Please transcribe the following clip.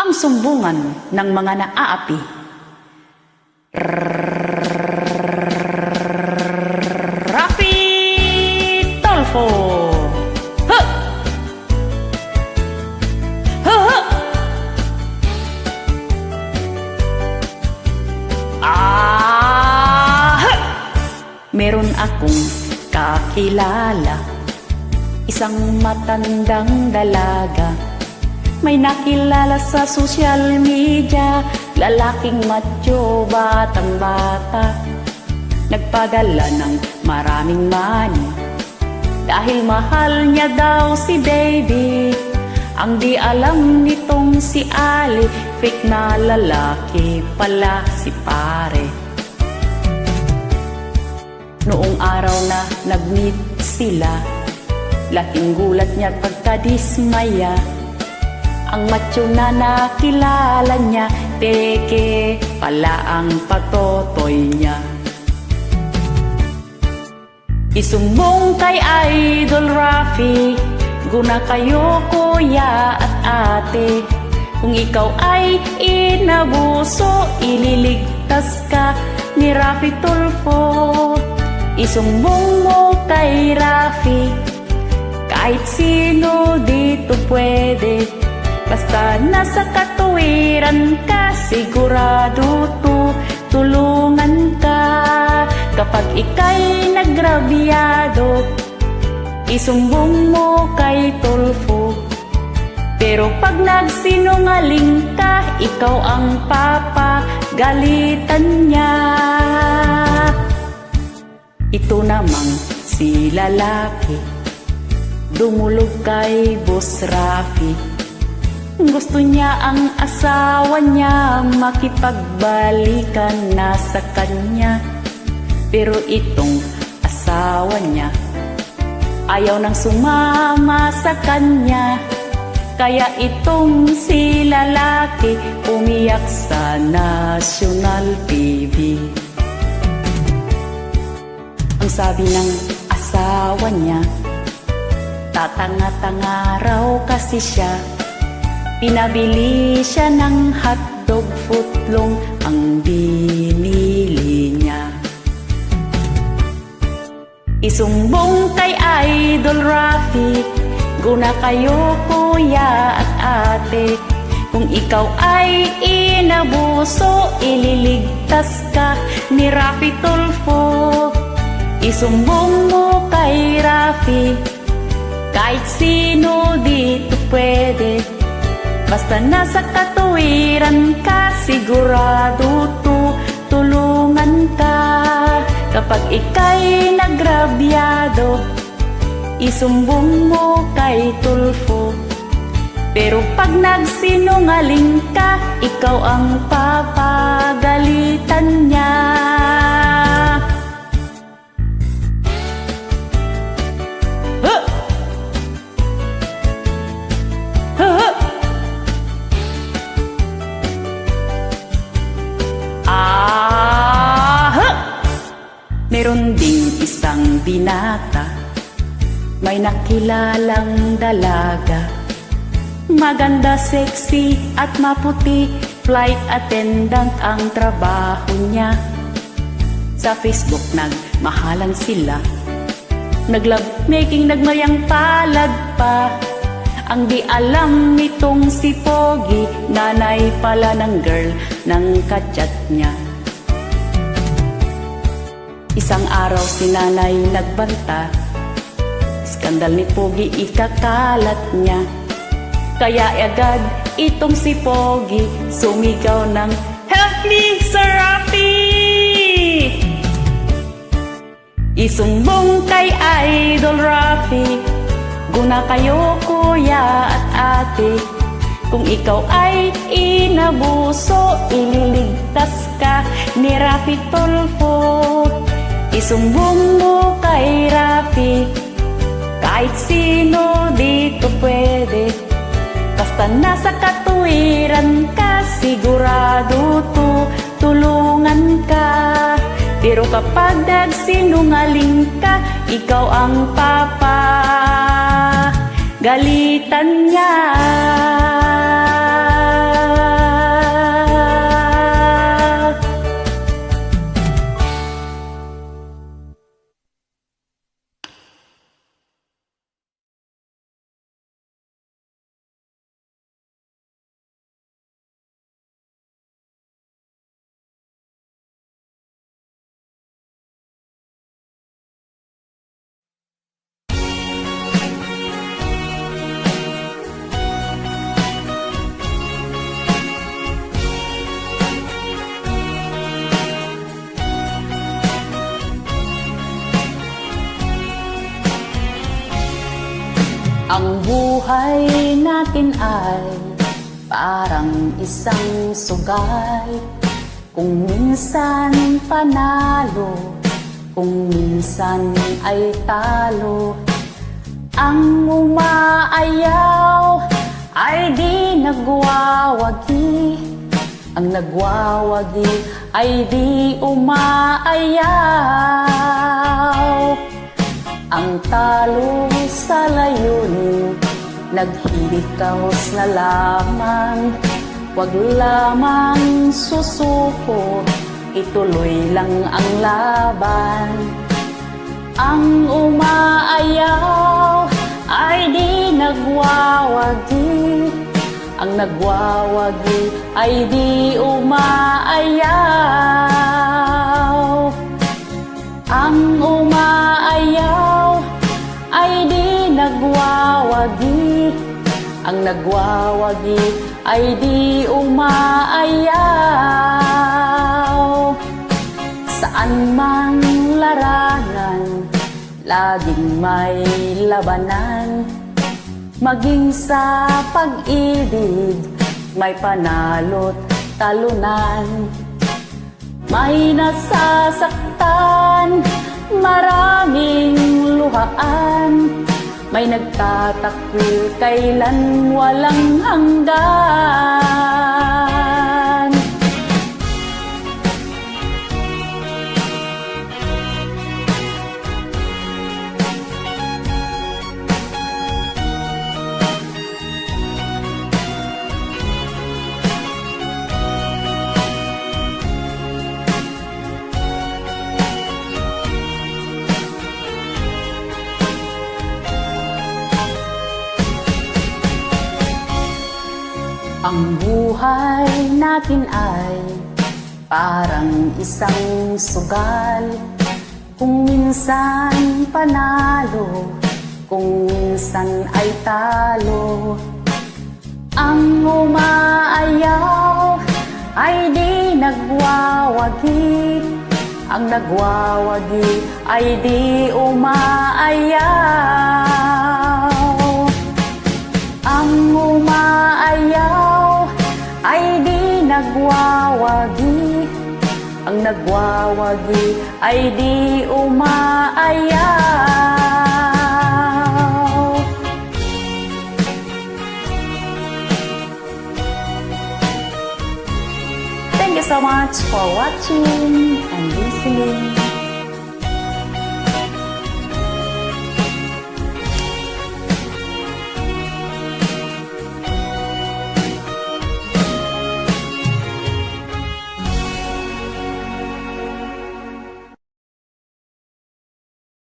ang sumbungan ng mga naaapi. Rafi Tulfo! Ha! Ha! Ha! Ha! Meron akong kakilala, isang matandang dalaga. May nakilala sa social media, lalaking macho, batang bata. Nagpadala ng maraming money dahil mahal niya daw si baby. Ang di alam nitong si Ali, fake na lalaki pala si pare. Noong araw na nag-meet sila, laking gulat niya at pagkadismaya. Ang macho na nakilala niya, teke pala ang patotoy niya. Isumbong kay Idol Rafi, guna kayo kuya at ate. Kung ikaw ay inabuso, ililigtas ka ni Rafi Tulfo. Isumbong mo kay Rafi, kahit sino dito pwede. Basta nasa katuwiran ka, sigurado tulungan ka. Kapag ika'y nagrabyado, isumbong mo kay Tulfo. Pero pag nagsinungaling ka, ikaw ang papagalitan niya. Ito namang si lalaki, dumulog kay Boss Rafi. Gusto niya ang asawa niya, makipagbalikan na sa kanya. Pero itong asawa niya ayaw nang sumama sa kanya. Kaya itong si lalaki umiyak sa National TV. Ang sabi ng asawa niya, tatanga-tanga raw kasi siya. Pinabili siya ng hotdog footlong ang binili niya. Isumbong kay Idol Rafi, guna kayo kuya at ate. Kung ikaw ay inabuso, ililigtas ka ni Rafi Tulfo. Isumbong mo kay Rafi, kahit sino dito pwede. Basta nasa katuwiran ka, sigurado tulungan ka. Kapag ika'y nagrabyado, isumbong mo kay Tulfo. Pero pag nagsinungaling ka, ikaw ang papagalitan niya. Meron ding isang binata, may nakilalang dalaga. Maganda, sexy at maputi, flight attendant ang trabaho niya. Sa Facebook nagmahalan sila, nag-love making, nagmayang palad pa. Ang di alam nitong si Pogi, nanay pala ng girl ng kachat niya. Isang araw si nanay nagbanta, skandal ni Pogi ikakalat niya. Kaya agad itong si Pogi sumigaw ng, "Help me, Sir Rafi!" Isumbong kay Idol Rafi, guna kayo kuya at ate. Kung ikaw ay inabuso, ililigtas ka ni Rafi Tulfo. Isumbong mo kay Rafi, kahit sino dito pwede. Basta nasa katuwiran ka, sigurado tulungan ka. Pero kapag nagsinungaling ka, ikaw ang papagalitan niya. Ang buhay natin ay parang isang sugal. Kung minsan panalo, kung minsan ay talo. Ang umaayaw ay di nagwawagi. Ang nagwawagi ay di umaayaw. Ang talo sa layunin, naghihikahos na lamang. Wag lamang susuko, ituloy lang ang laban. Ang umaayaw ay di nagwawagi. Ang nagwawagi ay di umaayaw. Ang umaayaw ay di nagwawagi. Ang nagwawagi ay di umaayaw. Saan mang larangan, laging may labanan. Maging sa pag-ibig, may panalo't talunan. May nasasaktan, maraming luhaan. May nagtatakwil, kailan walang hanggan. Ang buhay natin ay parang isang sugal. Kung minsan panalo, kung minsan ay talo. Ang umaayaw ay di nagwawagi. Ang nagwawagi ay di umaayaw. Ang umaayaw ay di nagwawagi. Ang nagwawagi ay di umaayaw. Thank you so much for watching and listening.